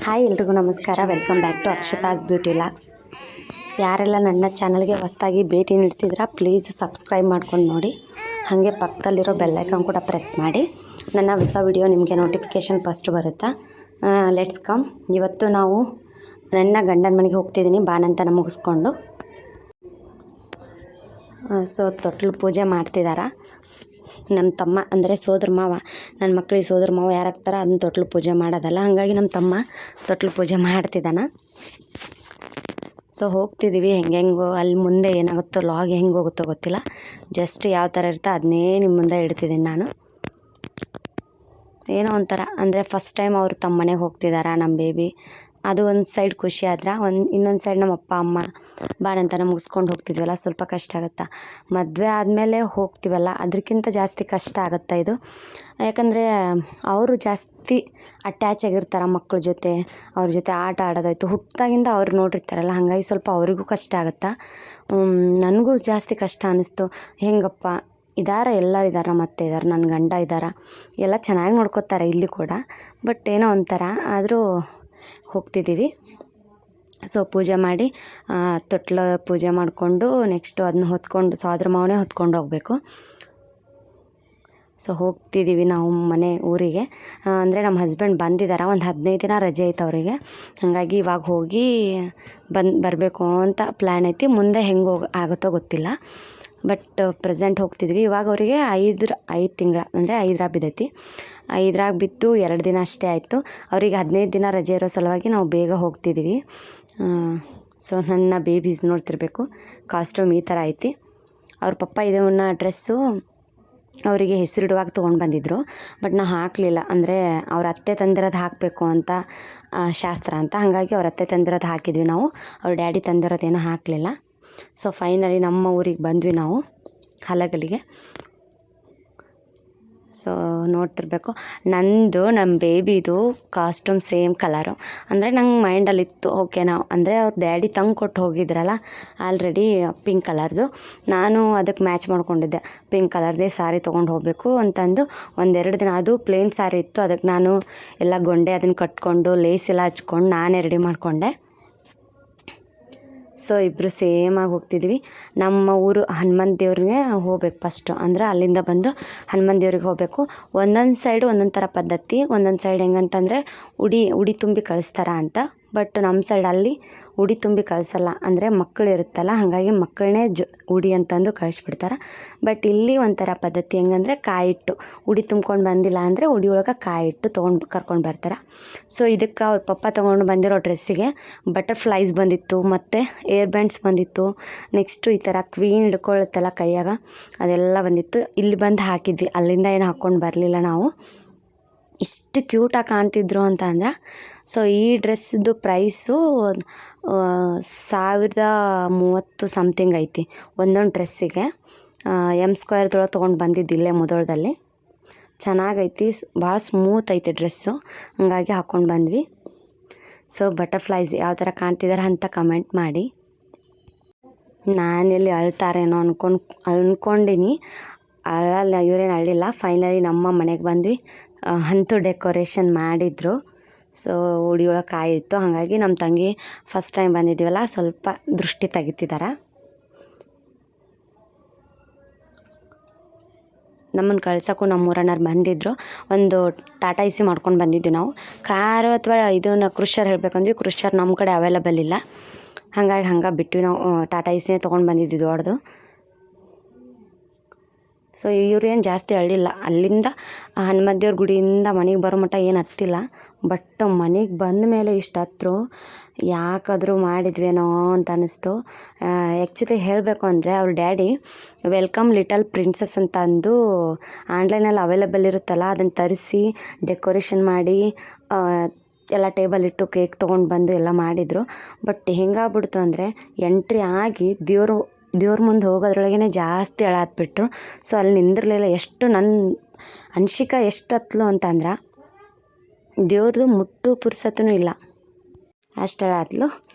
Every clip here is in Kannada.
ಹಾಯ್ ಎಲ್ರಿಗೂ ನಮಸ್ಕಾರ. Welcome back to Akshata's beauty vlogs. ಯಾರೆಲ್ಲ ನನ್ನ ಚಾನಲ್ಗೆ ಹೊಸದಾಗಿ ಭೇಟಿ ನೀಡ್ತಿದ್ದೀರಾ ಪ್ಲೀಸ್ ಸಬ್ಸ್ಕ್ರೈಬ್ ಮಾಡ್ಕೊಂಡು ನೋಡಿ, ಹಾಗೆ ಪಕ್ಕದಲ್ಲಿರೋ ಬೆಲ್ಲೈಕನ್ ಕೂಡ ಪ್ರೆಸ್ ಮಾಡಿ. ನನ್ನ ಹೊಸ ವಿಡಿಯೋ ನಿಮಗೆ ನೋಟಿಫಿಕೇಷನ್ ಫಸ್ಟ್ ಬರುತ್ತಾ. Let's come. ಇವತ್ತು ನಾವು ನನ್ನ ಗಂಡನ ಮನೆಗೆ ಹೋಗ್ತಿದ್ದೀನಿ ಬಾಣಂತನ ಮುಗಿಸ್ಕೊಂಡು. ಸೊ ತೊಟ್ಲು ಪೂಜೆ ಮಾಡ್ತಿದ್ದಾರೆ ನಮ್ಮ ತಮ್ಮ, ಅಂದರೆ ಸೋದರ ಮಾವ. ನನ್ನ ಮಕ್ಕಳಿಗೆ ಸೋದರ ಮಾವ ಯಾರಾಗ್ತಾರ ಅದನ್ನ ತೊಟ್ಲು ಪೂಜೆ ಮಾಡೋದಲ್ಲ, ಹಾಗಾಗಿ ನಮ್ಮ ತಮ್ಮ ತೊಟ್ಲು ಪೂಜೆ ಮಾಡ್ತಿದ್ದಾನೆ. ಸೊ ಹೋಗ್ತಿದ್ದೀವಿ. ಹೆಂಗೋ ಅಲ್ಲಿ ಮುಂದೆ ಏನಾಗುತ್ತೋ ಲಾಗ್ ಹೆಂಗೆ ಹೋಗುತ್ತೋ ಗೊತ್ತಿಲ್ಲ, ಜಸ್ಟ್ ಯಾವ ಥರ ಇರ್ತೋ ಅದನ್ನೇ ನಿಮ್ಮ ಮುಂದೆ ಇಡ್ತಿದ್ದೀನಿ ನಾನು. ಏನೋ ಒಂಥರ ಅಂದರೆ ಫಸ್ಟ್ ಟೈಮ್ ಅವರು ತಮ್ಮ ಮನೆಗೆ ಹೋಗ್ತಿದ್ದಾರೆ ನಮ್ಮ ಬೇಬಿ. ಅದು ಒಂದು ಸೈಡ್ ಖುಷಿ ಆದ್ರೆ ಇನ್ನೊಂದು ಸೈಡ್ ನಮ್ಮ ಅಪ್ಪ ಅಮ್ಮ ಬಾಣಂತನ ಮುಗಿಸ್ಕೊಂಡು ಹೋಗ್ತಿದ್ವಲ್ಲ, ಸ್ವಲ್ಪ ಕಷ್ಟ ಆಗುತ್ತಾ. ಮದುವೆ ಆದಮೇಲೆ ಹೋಗ್ತೀವಲ್ಲ ಅದಕ್ಕಿಂತ ಜಾಸ್ತಿ ಕಷ್ಟ ಆಗುತ್ತಾ ಇದು. ಯಾಕಂದರೆ ಅವರು ಜಾಸ್ತಿ ಅಟ್ಯಾಚ್ ಆಗಿರ್ತಾರೆ ಮಕ್ಕಳ ಜೊತೆ, ಅವ್ರ ಜೊತೆ ಆಟ ಆಡೋದಾಯ್ತು, ಹುಟ್ಟಿದಾಗಿಂದ ಅವ್ರು ನೋಡಿರ್ತಾರಲ್ಲ, ಹಾಗಾಗಿ ಸ್ವಲ್ಪ ಅವರಿಗೂ ಕಷ್ಟ ಆಗುತ್ತಾ. ನನಗೂ ಜಾಸ್ತಿ ಕಷ್ಟ ಅನ್ನಿಸ್ತು. ಹೆಂಗಪ್ಪ ಎಲ್ಲರೂ ಇದ್ದಾರೆ, ಮತ್ತೆ ಇದ್ದಾರೆ, ನನ್ನ ಗಂಡ ಇದ್ದಾರೆ, ಎಲ್ಲ ಚೆನ್ನಾಗಿ ನೋಡ್ಕೋತಾರೆ ಇಲ್ಲಿ ಕೂಡ. ಬಟ್ ಏನೋ ಒಂಥರ ಆದರೂ ಹೋಗ್ತಿದ್ದೀವಿ. ಸೊ ಪೂಜೆ ಮಾಡಿ ತೊಟ್ಲು ಪೂಜೆ ಮಾಡಿಕೊಂಡು ನೆಕ್ಸ್ಟು ಅದನ್ನ ಹೊತ್ಕೊಂಡು ಸೋದರ ಮಾವನೇ ಹೊತ್ಕೊಂಡು ಹೋಗಬೇಕು. ಸೊ ಹೋಗ್ತಿದ್ದೀವಿ ನಾವು ಮನೆ ಊರಿಗೆ. ಅಂದರೆ ನಮ್ಮ ಹಸ್ಬೆಂಡ್ ಬಂದಿದ್ದಾರೆ, ಒಂದು 15 ದಿನ ರಜೆ ಐತೆ ಅವರಿಗೆ, ಹಾಗಾಗಿ ಇವಾಗ ಹೋಗಿ ಬರಬೇಕು ಅಂತ ಪ್ಲ್ಯಾನ್ ಐತಿ. ಮುಂದೆ ಹೆಂಗೆ ಆಗುತ್ತೋ ಗೊತ್ತಿಲ್ಲ, ಬಟ್ ಪ್ರೆಸೆಂಟ್ ಹೋಗ್ತಿದ್ವಿ. ಇವಾಗ ಅವರಿಗೆ 5 ತಿಂಗಳ ಅಂದರೆ 5 ಬಿದ್ದೈತಿ. 5 ಬಿದ್ದು 2 ದಿನ ಅಷ್ಟೇ ಆಯಿತು. ಅವರಿಗೆ 15 ದಿನ ರಜೆ ಇರೋ ಸಲುವಾಗಿ ನಾವು ಬೇಗ ಹೋಗ್ತಿದ್ದೀವಿ. ಸೊ ನನ್ನ ಬೇಬೀಸ್ ನೋಡ್ತಿರ್ಬೇಕು, ಕಾಸ್ಟ್ಯೂಮ್ ಈ ಥರ ಐತಿ. ಅವ್ರ ಪಪ್ಪ ಇದನ್ನ ಡ್ರೆಸ್ಸು ಅವರಿಗೆ ಹೆಸರಿಡುವಾಗ ತೊಗೊಂಡು ಬಂದಿದ್ದರು, ಬಟ್ ನಾವು ಹಾಕಲಿಲ್ಲ. ಅಂದರೆ ಅವ್ರ ಅತ್ತೆ ತಂದಿರೋದು ಹಾಕಬೇಕು ಅಂತ ಶಾಸ್ತ್ರ ಅಂತ, ಹಾಗಾಗಿ ಅವ್ರ ಅತ್ತೆ ತಂದಿರೋದು ಹಾಕಿದ್ವಿ ನಾವು. ಅವ್ರ ಡ್ಯಾಡಿ ತಂದಿರೋದೇನೂ ಹಾಕಲಿಲ್ಲ. ಸೊ ಫೈನಲಿ ನಮ್ಮ ಊರಿಗೆ ಬಂದ್ವಿ ನಾವು ಹಲಗಲಿಗೆ. ಸೊ ನೋಡ್ತಿರ್ಬೇಕು, ನಮ್ಮ ಬೇಬಿದು ಕಾಸ್ಟ್ಯೂಮ್ ಸೇಮ್ ಕಲರು. ಅಂದರೆ ನಂಗೆ ಮೈಂಡಲ್ಲಿತ್ತು, ಓಕೆ ನಾವು ಅಂದರೆ ಅವ್ರ ಡ್ಯಾಡಿ ತಂದು ಕೊಟ್ಟು ಹೋಗಿದ್ರಲ್ಲ ಆಲ್ರೆಡಿ ಪಿಂಕ್ ಕಲರ್ದು, ನಾನು ಅದಕ್ಕೆ ಮ್ಯಾಚ್ ಮಾಡ್ಕೊಂಡಿದ್ದೆ. ಪಿಂಕ್ ಕಲರ್ದೇ ಸ್ಯಾರಿ ತೊಗೊಂಡು ಹೋಗಬೇಕು ಅಂತಂದು 1-2 ದಿನ ಅದು ಪ್ಲೇನ್ ಸ್ಯಾರಿ ಇತ್ತು, ಅದಕ್ಕೆ ನಾನು ಎಲ್ಲ ಗೊಂಡೆ ಅದನ್ನು ಕಟ್ಕೊಂಡು ಲೇಸ್ ಎಲ್ಲ ಹಚ್ಕೊಂಡು ನಾನೇ ರೆಡಿ ಮಾಡಿಕೊಂಡೆ. ಸೊ ಇಬ್ಬರು ಸೇಮಾಗಿ ಹೋಗ್ತಿದ್ವಿ. ನಮ್ಮ ಊರು ಹನುಮಂತ ದೇವ್ರಿಗೆ ಹೋಗ್ಬೇಕು ಫಸ್ಟು, ಅಂದರೆ ಅಲ್ಲಿಂದ ಬಂದು ಹನುಮಂತ ದೇವ್ರಿಗೆ ಹೋಗಬೇಕು. ಒಂದೊಂದು ಸೈಡು ಒಂದೊಂದು ಥರ ಪದ್ಧತಿ. ಒಂದೊಂದು ಸೈಡ್ ಹೆಂಗಂತಂದರೆ ಉಡಿ ತುಂಬಿ ಕಳಿಸ್ತಾರ ಅಂತ, ಬಟ್ ನಮ್ಮ ಸೈಡ್ ಅಲ್ಲಿ ಉಡಿ ತುಂಬಿ ಕಳಿಸಲ್ಲ. ಅಂದರೆ ಮಕ್ಕಳು ಇರುತ್ತಲ್ಲ, ಹಾಗಾಗಿ ಮಕ್ಕಳನ್ನೇ ಉಡಿ ಅಂತಂದು ಕಳಿಸ್ಬಿಡ್ತಾರೆ. ಬಟ್ ಇಲ್ಲಿ ಒಂಥರ ಪದ್ಧತಿ ಹೆಂಗಂದರೆ ಕಾಯಿಟ್ಟು ಉಡಿ ತುಂಬ್ಕೊಂಡು ಬಂದಿಲ್ಲ ಅಂದರೆ ಉಡಿ ಒಳಗೆ ಕಾಯಿಟ್ಟು ಕರ್ಕೊಂಡು ಬರ್ತಾರೆ. ಸೊ ಇದಕ್ಕೆ ಅವ್ರ ಪಪ್ಪ ತೊಗೊಂಡು ಬಂದಿರೋ ಡ್ರೆಸ್ಸಿಗೆ ಬಟರ್ಫ್ಲೈಸ್ ಬಂದಿತ್ತು, ಮತ್ತು ಏರ್ ಬ್ಯಾಂಡ್ಸ್ ಬಂದಿತ್ತು, ನೆಕ್ಸ್ಟು ಈ ಥರ ಕ್ವೀನ್ ಹಿಡ್ಕೊಳ್ಳುತ್ತಲ್ಲ ಕೈಯಾಗ, ಅದೆಲ್ಲ ಬಂದಿತ್ತು. ಇಲ್ಲಿ ಬಂದು ಹಾಕಿದ್ವಿ, ಅಲ್ಲಿಂದ ಏನು ಹಾಕ್ಕೊಂಡು ಬರಲಿಲ್ಲ ನಾವು. ಇಷ್ಟು ಕ್ಯೂಟಾಗಿ ಕಾಣ್ತಿದ್ರು ಅಂತ ಅಂದ್ರೆ. ಸೊ ಈ ಡ್ರೆಸ್ದು ಪ್ರೈಸು 1030 ಸಮಥಿಂಗ್ ಐತಿ ಒಂದೊಂದು ಡ್ರೆಸ್ಸಿಗೆ. M² ತೊಗೊಂಡು ಬಂದಿದ್ದಿಲ್ಲೇ ಮುದೋಳದಲ್ಲಿ. ಚೆನ್ನಾಗೈತಿ, ಭಾಳ ಸ್ಮೂತ್ ಐತಿ ಡ್ರೆಸ್ಸು, ಹಾಗಾಗಿ ಹಾಕ್ಕೊಂಡು ಬಂದ್ವಿ. ಸೊ ಬಟರ್ಫ್ಲೈಸ್ ಯಾವ ಥರ ಕಾಣ್ತಿದ್ದಾರೆ ಅಂತ ಕಮೆಂಟ್ ಮಾಡಿ. ನಾನೆಲ್ಲಿ ಅಳ್ತಾರೇನೋ ಅಂದ್ಕೊಂಡಿನಿ, ಅಳಲ್ಲ, ಇವರೇನು ಅಳ್ಳಿಲ್ಲ. ಫೈನಲಿ ನಮ್ಮ ಮನೆಗೆ ಬಂದ್ವಿ. ಅಂತೂ ಡೆಕೋರೇಷನ್ ಮಾಡಿದರು. ಸೊ ಉಡಿಯೊಳಗೆ ಕಾಯಿ ಇತ್ತು, ಹಾಗಾಗಿ ನಮ್ಮ ತಂಗಿ ಫಸ್ಟ್ ಟೈಮ್ ಬಂದಿದ್ದೀವಲ್ಲ ಸ್ವಲ್ಪ ದೃಷ್ಟಿ ತೆಗಿತಿದ್ದಾರೆ. ನಮ್ಮನ್ನು ಕಳ್ಸೋಕ್ಕೂ ನಮ್ಮೂರನ್ನವ್ರು ಬಂದಿದ್ದರು. ಒಂದು ಟಾಟಾ AC ಮಾಡ್ಕೊಂಡು ಬಂದಿದ್ವಿ ನಾವು. ಕಾರು ಅಥವಾ ಇದನ್ನು ಕ್ರುಷರ್ ಹೇಳಬೇಕಂದ್ವಿ, ಕ್ರುಷರ್ ನಮ್ಮ ಕಡೆ ಅವೈಲೇಬಲ್ ಇಲ್ಲ, ಹಾಗಾಗಿ ಬಿಟ್ವಿ ನಾವು. ಟಾಟಾ ACನೇ ತೊಗೊಂಡು ಬಂದಿದ್ವಿ ದೊಡ್ಡದು. ಸೊ ಇವ್ರೇನು ಜಾಸ್ತಿ ಅಳ್ಳಿಲ್ಲ. ಅಲ್ಲಿಂದ ಹನುಮಂತ ದೇವ್ರ ಗುಡಿಯಿಂದ ಮನೆಗೆ ಬರೋ ಮಟ್ಟ ಏನು ಹತ್ತಿಲ್ಲ, ಬಟ್ ಮನೆಗೆ ಬಂದ ಮೇಲೆ ಇಷ್ಟು ಹತ್ರು ಯಾಕಾದರೂ ಮಾಡಿದ್ವೇನೋ ಅಂತ ಅನ್ನಿಸ್ತು. ಆ್ಯಕ್ಚುಲಿ ಹೇಳಬೇಕು ಅಂದರೆ ಅವ್ರ ಡ್ಯಾಡಿ ವೆಲ್ಕಮ್ ಲಿಟಲ್ ಪ್ರಿನ್ಸಸ್ ಅಂತ ಅಂದು ಆನ್ಲೈನಲ್ಲಿ ಅವೈಲೇಬಲ್ ಇರುತ್ತಲ್ಲ, ಅದನ್ನು ತರಿಸಿ ಡೆಕೋರೇಷನ್ ಮಾಡಿ ಎಲ್ಲ ಟೇಬಲ್ ಇಟ್ಟು ಕೇಕ್ ತೊಗೊಂಡು ಬಂದು ಎಲ್ಲ ಮಾಡಿದರು. ಬಟ್ ಹೆಂಗಾಗ್ಬಿಡ್ತು ಅಂದರೆ ಎಂಟ್ರಿ ಆಗಿ ದೇವ್ರ ಮುಂದೆ ಹೋಗೋದ್ರೊಳಗೇ ಜಾಸ್ತಿ ಅಳಾತ್ಬಿಟ್ರು. ಸೊ ಅಲ್ಲಿ ನಿಂದಿರಲಿಲ್ಲ. ಎಷ್ಟು ನನ್ನ ಅನ್ಶಿಕ ಎಷ್ಟು ಹತ್ಲು ಅಂತಂದ್ರೆ ದೇವ್ರದ್ದು ಮುಟ್ಟು ಪುರ್ಸತ್ತೂ ಇಲ್ಲ, ಅಷ್ಟು ಅಳಾತ್ಲು.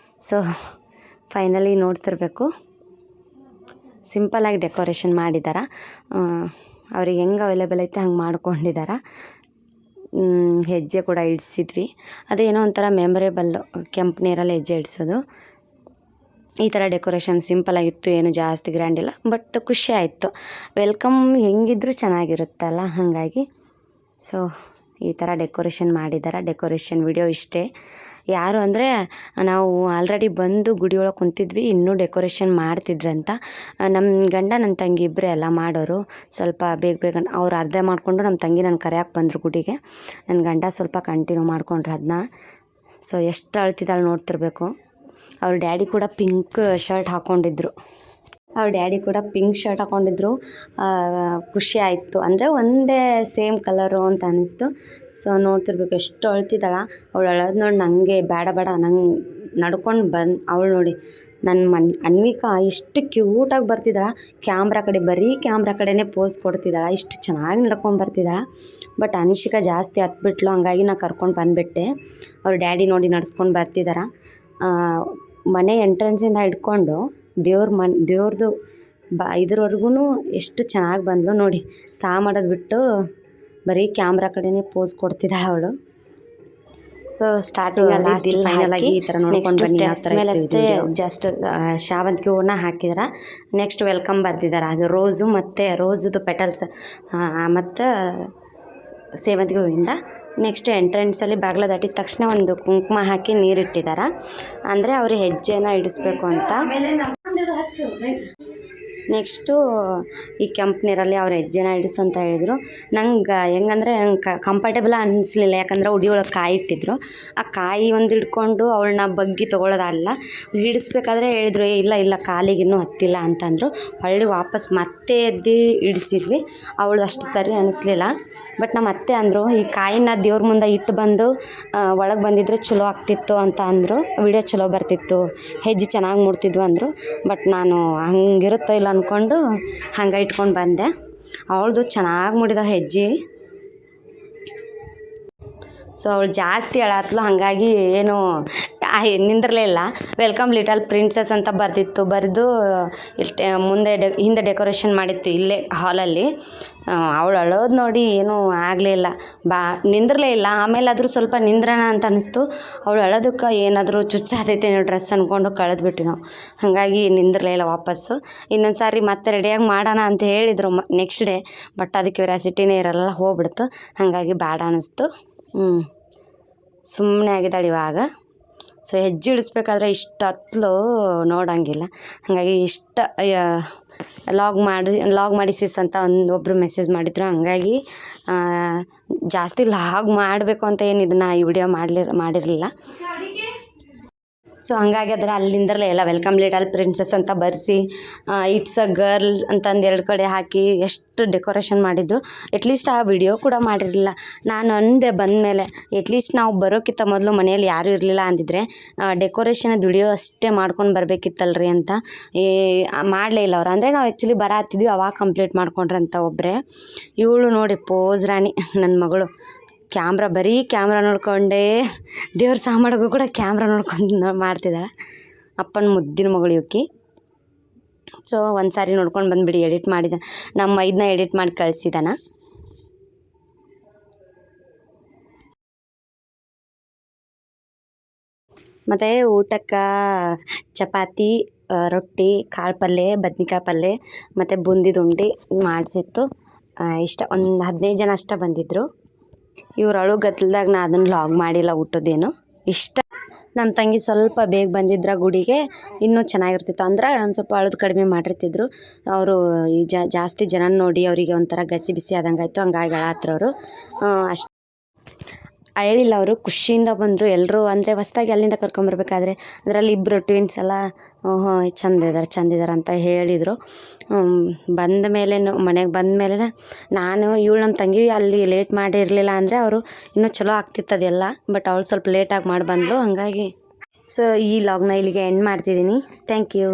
ಸೊ ಫೈನಲಿ ನೋಡ್ತಿರ್ಬೇಕು, ಸಿಂಪಲಾಗಿ ಡೆಕೋರೇಷನ್ ಮಾಡಿದ್ದಾರೆ. ಅವ್ರಿಗೆ ಹೆಂಗೆ ಅವೈಲೇಬಲ್ ಐತೆ ಹಂಗೆ ಮಾಡ್ಕೊಂಡಿದ್ದಾರೆ. ಹೆಜ್ಜೆ ಕೂಡ ಇಡಿಸಿದ್ವಿ. ಅದೇನೋ ಒಂಥರ ಮೆಮೊರೇಬಲ್ಲು ಕೆಂಪು ನೀರಲ್ಲಿ ಹೆಜ್ಜೆ ಇಡಿಸೋದು. ಈ ಥರ ಡೆಕೋರೇಷನ್ ಸಿಂಪಲಾಗಿತ್ತು, ಏನು ಜಾಸ್ತಿ ಗ್ರ್ಯಾಂಡಿಲ್ಲ, ಬಟ್ ಖುಷಿ ಆಯಿತು. ವೆಲ್ಕಮ್ ಹೆಂಗಿದ್ರೂ ಚೆನ್ನಾಗಿರುತ್ತಲ್ಲ, ಹಾಗಾಗಿ ಸೊ ಈ ಥರ ಡೆಕೋರೇಷನ್ ಮಾಡಿದ್ದಾರೆ. ಡೆಕೋರೇಷನ್ ವಿಡಿಯೋ ಇಷ್ಟೇ. ಯಾರು ಅಂದರೆ ನಾವು ಆಲ್ರೆಡಿ ಬಂದು ಗುಡಿ ಒಳಗೆ ಕುಂತಿದ್ವಿ, ಇನ್ನೂ ಡೆಕೋರೇಷನ್ ಮಾಡ್ತಿದ್ರಂತ. ನಮ್ಮ ಗಂಡ ನನ್ನ ತಂಗಿ ಇಬ್ಬರೇ ಎಲ್ಲ ಮಾಡೋರು. ಸ್ವಲ್ಪ ಬೇಗ ಅವ್ರು ಅರ್ಧ ಮಾಡಿಕೊಂಡು ನಮ್ಮ ತಂಗಿ ನನ್ನ ಕರೆಯೋಕೆ ಬಂದರು ಗುಡಿಗೆ. ನನ್ನ ಗಂಡ ಸ್ವಲ್ಪ ಕಂಟಿನ್ಯೂ ಮಾಡ್ಕೊಂಡ್ರು ಅದನ್ನ. ಸೊ ಎಷ್ಟು ಅಳ್ತಿದ್ದಾಳೆ ನೋಡ್ತಿರ್ಬೇಕು. ಅವ್ರ ಡ್ಯಾಡಿ ಕೂಡ ಪಿಂಕ್ ಶರ್ಟ್ ಹಾಕ್ಕೊಂಡಿದ್ರು. ಖುಷಿ ಆಯಿತು. ಅಂದರೆ ಒಂದೇ ಸೇಮ್ ಕಲರು ಅಂತ ಅನ್ನಿಸ್ತು. ಸೊ ನೋಡ್ತಿರ್ಬೇಕು ಎಷ್ಟು ಅಳ್ತಿದ್ದಾಳ. ಅವಳು ಅಳೋದು ನೋಡಿ ನನಗೆ ಬೇಡ ನಂಗೆ ನಡ್ಕೊಂಡು ಅವಳು ನೋಡಿ ನನ್ನ ಅನ್ವಿಕಾ ಇಷ್ಟು ಕ್ಯೂಟಾಗಿ ಬರ್ತಿದ್ದಾಳೆ. ಬರೀ ಕ್ಯಾಮ್ರಾ ಕಡೆನೇ ಪೋಸ್ ಕೊಡ್ತಿದ್ದಾಳೆ. ಇಷ್ಟು ಚೆನ್ನಾಗಿ ನಡ್ಕೊಂಡು ಬರ್ತಿದ್ದಾಳೆ. ಬಟ್ ಅನ್ಶಿಕಾ ಜಾಸ್ತಿ ಹತ್ಬಿಟ್ಲು, ಹಂಗಾಗಿ ನಾನು ಕರ್ಕೊಂಡು ಬಂದುಬಿಟ್ಟೆ. ಅವ್ರ ಡ್ಯಾಡಿ ನೋಡಿ ನಡ್ಸ್ಕೊಂಡು ಬರ್ತಿದ್ದಾರೆ. ಮನೆ ಎಂಟ್ರೆನ್ಸಿಂದ ಹಿಡ್ಕೊಂಡು ದೇವ್ರದ್ದು ಇದ್ರವರೆಗೂ ಎಷ್ಟು ಚೆನ್ನಾಗಿ ಬಂದ್ಲು ನೋಡಿ. ಮಾಡೋದು ಬಿಟ್ಟು ಬರೀ ಕ್ಯಾಮ್ರಾ ಕಡೆನೇ ಪೋಸ್ ಕೊಡ್ತಿದ್ದಾಳೆ ಅವಳು. ಸೊ ಸ್ಟಾರ್ಟಿಂಗ್ ಫೈನಲ್ ಆಗಿ ಈ ಥರ ನೋಡ್ಕೊಂಡು ಸ್ಟೆಪ್ಸ್ ಮೇಲೆ ಅಷ್ಟೇ ಜಸ್ಟ್ ಶಾವಂತಿಗೆ ಹೂವನ್ನ ಹಾಕಿದಾರೆ. ನೆಕ್ಸ್ಟ್ ವೆಲ್ಕಮ್ ಬರ್ತಿದ್ದಾರೆ. ಅದು ರೋಸು ಮತ್ತು ರೋಸದು ಪೆಟಲ್ಸ್ ಮತ್ತು ಸೇವಂತಿಗೆ ಹೂವಿಂದ. ನೆಕ್ಸ್ಟ್ ಎಂಟ್ರೆನ್ಸಲ್ಲಿ ಬಾಗಿಲ ದಾಟಿದ ತಕ್ಷಣ ಒಂದು ಕುಂಕುಮ ಹಾಕಿ ನೀರಿಟ್ಟಿದ್ದಾರೆ. ಅಂದರೆ ಅವರು ಹೆಜ್ಜೆನ ಇಡಿಸ್ಬೇಕು ಅಂತ. ನೆಕ್ಸ್ಟು ಈ ಕೆಂಪು ನೀರಲ್ಲಿ ಅವ್ರ ಹೆಜ್ಜೆನ ಇಡಿಸು ಅಂತ ಹೇಳಿದರು. ನಂಗೆ ಹೆಂಗಂದರೆ ಕಂಫರ್ಟೇಬಲ್ ಅನ್ನಿಸ್ಲಿಲ್ಲ. ಯಾಕಂದರೆ ಉಡಿ ಒಳಗೆ ಕಾಯಿ ಇಟ್ಟಿದ್ರು. ಆ ಕಾಯಿ ಒಂದು ಹಿಡ್ಕೊಂಡು ಅವಳನ್ನ ಬಗ್ಗಿ ತೊಗೊಳೋದಲ್ಲ. ಹಿಡಿಸ್ಬೇಕಾದ್ರೆ ಹೇಳಿದ್ರು ಇಲ್ಲ ಕಾಲಿಗೆ ಇನ್ನೂ ಹತ್ತಿಲ್ಲ ಅಂತಂದರು. ಹೊಳ್ಳಿ ವಾಪಸ್ ಮತ್ತೆ ಎದ್ದು ಹಿಡಿಸಿದ್ವಿ. ಅವಳು ಅಷ್ಟು ಸರಿ ಅನ್ನಿಸ್ಲಿಲ್ಲ. ಬಟ್ ನಮ್ಮ ಅತ್ತೆ ಅಂದರು ಈ ಕಾಯಿನ ದೇವ್ರ ಮುಂದೆ ಇಟ್ಟು ಬಂದು ಒಳಗೆ ಬಂದಿದ್ರೆ ಚಲೋ ಆಗ್ತಿತ್ತು ಅಂತ ಅಂದರು. ವಿಡಿಯೋ ಚಲೋ ಬರ್ತಿತ್ತು, ಹೆಜ್ಜೆ ಚೆನ್ನಾಗಿ ಮೂಡ್ತಿದ್ವು ಅಂದರು. ಬಟ್ ನಾನು ಹಂಗಿರುತ್ತೋ ಇಲ್ಲ ಅಂದ್ಕೊಂಡು ಹಂಗೆ ಇಟ್ಕೊಂಡು ಬಂದೆ. ಅವಳದು ಚೆನ್ನಾಗಿ ಮೂಡಿದ ಹೆಜ್ಜೆ. ಸೊ ಅವಳು ಜಾಸ್ತಿ ಅಳಾತ್ಲು, ಹಾಗಾಗಿ ಏನು ನಿಂದಿರಲೇ ಇಲ್ಲ. ವೆಲ್ಕಮ್ ಲಿಟಲ್ ಪ್ರಿನ್ಸಸ್ ಅಂತ ಬರೆದು ಮುಂದೆ ಹಿಂದೆ ಡೆಕೋರೇಷನ್ ಮಾಡಿತ್ತು ಇಲ್ಲೇ ಹಾಲಲ್ಲಿ. ಅವಳು ಅಳೋದು ನೋಡಿ ಏನೂ ಆಗಲೇ ಇಲ್ಲ, ನಿಂದಿರಲೇ ಇಲ್ಲ. ಆಮೇಲೆ ಆದರೂ ಸ್ವಲ್ಪ ನಿಂದ್ರಣ ಅಂತ ಅನ್ನಿಸ್ತು. ಅವಳು ಅಳೋದಕ್ಕೆ ಏನಾದರೂ ಚುಚ್ಚಾದೈತೆ ಡ್ರೆಸ್ ಅಂದ್ಕೊಂಡು ಕಳೆದ್ಬಿಟ್ಟು ನಾವು, ಹಾಗಾಗಿ ನಿಂದಿರಲೇ ಇಲ್ಲ ವಾಪಸ್ಸು. ಇನ್ನೊಂದು ಸಾರಿ ಮತ್ತೆ ರೆಡಿಯಾಗಿ ಮಾಡೋಣ ಅಂತ ಹೇಳಿದರು ನೆಕ್ಸ್ಟ್ ಡೇ. ಬಟ್ ಅದಕ್ಕೆ ಕ್ಯೂರಿಯಾಸಿಟಿನೇ ಇರಲ್ಲ, ಹೋಗ್ಬಿಡ್ತು. ಹಾಗಾಗಿ ಬೇಡ ಅನ್ನಿಸ್ತು. ಸುಮ್ಮನೆ ಆಗಿದ್ದಾಳೆ ಇವಾಗ. ಸೊ ಹೆಜ್ಜೆ ಇಡಿಸ್ಬೇಕಾದ್ರೆ ಇಷ್ಟು ಹತ್ತಲು ನೋಡೋಂಗಿಲ್ಲ. ಹಾಗಾಗಿ ಲಾಗ್ ಮಾಡಿ ಸಿಸ್ ಅಂತ ಒಬ್ಬರು ಮೆಸೇಜ್ ಮಾಡಿದ್ರು. ಹಂಗಾಗಿ ಜಾಸ್ತಿ ಲಾಗ್ ಮಾಡಬೇಕು ಅಂತ ಏನು ಇದನ್ನು ಈ ವಿಡಿಯೋ ಮಾಡಿರಲಿಲ್ಲ. ಸೊ ಹಂಗಾಗಿ ಅದರ ಅಲ್ಲಿಂದಲೇ ಎಲ್ಲ ವೆಲ್ಕಮ್ ಲಿಟಲ್ ಪ್ರಿನ್ಸಸ್ ಅಂತ ಬರೆಸಿ ಇಟ್ಸ್ ಅ ಗರ್ಲ್ ಅಂತಂದು 2 ಕಡೆ ಹಾಕಿ ಎಷ್ಟು ಡೆಕೋರೇಷನ್ ಮಾಡಿದ್ರು. ಅಟ್ಲೀಸ್ಟ್ ಆ ವಿಡಿಯೋ ಕೂಡ ಮಾಡಿರಲಿಲ್ಲ. ನಾನು ಅಂದೆ ಬಂದಮೇಲೆ ಎಟ್ಲೀಸ್ಟ್ ನಾವು ಬರೋಕ್ಕಿಂತ ಮೊದಲು ಮನೆಯಲ್ಲಿ ಯಾರೂ ಇರಲಿಲ್ಲ ಅಂದಿದ್ರೆ ಡೆಕೋರೇಷನದು ವಿಡಿಯೋ ಅಷ್ಟೇ ಮಾಡ್ಕೊಂಡು ಬರಬೇಕಿತ್ತಲ್ರಿ ಅಂತ. ಮಾಡಲೇ ಇಲ್ಲ ಅವ್ರು. ಅಂದರೆ ನಾವು ಆ್ಯಕ್ಚುಲಿ ಬರತ್ತಿದ್ವಿ, ಅವಾಗ ಕಂಪ್ಲೀಟ್ ಮಾಡ್ಕೊಂಡ್ರಂತ ಒಬ್ಬರೇ. ಇವಳು ನೋಡಿ ಪೋಸ್ ರಾಣಿ ನನ್ನ ಮಗಳು. ಬರೀ ಕ್ಯಾಮ್ರಾ ನೋಡ್ಕೊಂಡೇ ದೇವ್ರ ಸಾಮಾಡಿಗೂ ಕೂಡ ಕ್ಯಾಮ್ರಾ ನೋಡ್ಕೊಂಡು ಮಾಡ್ತಿದ್ದಾಳೆ. ಅಪ್ಪನ ಮುದ್ದಿನ ಮಗಳು ಇವಕ್ಕೆ. ಸೊ ಒಂದು ಸಾರಿ ನೋಡ್ಕೊಂಡು ಬಂದುಬಿಡಿ, ಎಡಿಟ್ ಮಾಡಿದ ನಮ್ಮ ಇದನ್ನ ಎಡಿಟ್ ಮಾಡಿ ಕಳಿಸಿದಾನ. ಮತ್ತು ಊಟಕ್ಕೆ ಚಪಾತಿ, ರೊಟ್ಟಿ, ಕಾಳು ಪಲ್ಯ, ಬದ್ನಿಕಾಯಿ ಪಲ್ಯ ಮತ್ತು ಬೂಂದಿದು ಉಂಡೆ ಮಾಡಿಸಿತ್ತು. ಇಷ್ಟ ಒಂದು 15 ಜನ ಅಷ್ಟೇ ಬಂದಿದ್ದರು. ಇವ್ರು ಅಳುಗತ್ಲದಾಗ ನಾ ಅದನ್ನು ಲಾಗ್ ಮಾಡಿಲ್ಲ ಊಟದ್ದೇನು. ಇಷ್ಟ ನಮ್ಮ ತಂಗಿ ಸ್ವಲ್ಪ ಬೇಗ ಬಂದಿದ್ರ ಗುಡಿಗೆ ಇನ್ನೂ ಚೆನ್ನಾಗಿರ್ತಿತ್ತು. ಅಂದ್ರೆ ಒಂದು ಸ್ವಲ್ಪ ಅಳದು ಕಡಿಮೆ ಮಾಡಿರ್ತಿದ್ರು. ಅವರು ಈ ಜಾಸ್ತಿ ಜನ ನೋಡಿ ಅವರಿಗೆ ಒಂಥರ ಗಸಿ ಬಿಸಿ ಆದಂಗೆ ಆಯಿತು. ಹಂಗಾಗಿ ಅಳಾತ್ರ ಅವರು ಅಷ್ಟು ಅಳಿಲ್ಲ. ಅವರು ಖುಷಿಯಿಂದ ಬಂದರು ಎಲ್ಲರೂ. ಅಂದರೆ ಹೊಸ್ದಾಗಿ ಅಲ್ಲಿಂದ ಕರ್ಕೊಂಬರ್ಬೇಕಾದ್ರೆ ಅದರಲ್ಲಿ ಇಬ್ಬರು ಟ್ವಿನ್ಸ್ ಎಲ್ಲ ಚಂದಿದ್ದಾರೆ ಅಂತ ಹೇಳಿದರು. ಬಂದ ಮೇಲೆ ಮನೆಗೆ ಬಂದ ಮೇಲೆ ನಾನು ನಮ್ಮ ತಂಗಿ ಅಲ್ಲಿ ಲೇಟ್ ಮಾಡಿರಲಿಲ್ಲ ಅಂದರೆ ಅವರು ಇನ್ನೂ ಚಲೋ ಆಗ್ತಿತ್ತದೆಲ್ಲ. ಬಟ್ ಅವಳು ಸ್ವಲ್ಪ ಲೇಟಾಗಿ ಮಾಡಿ ಬಂದಳು. ಹಾಗಾಗಿ ಸೊ ಈ ಲಾಗ್ನ ಇಲ್ಲಿಗೆ ಎಂಡ್ ಮಾಡ್ತಿದ್ದೀನಿ. Thank you.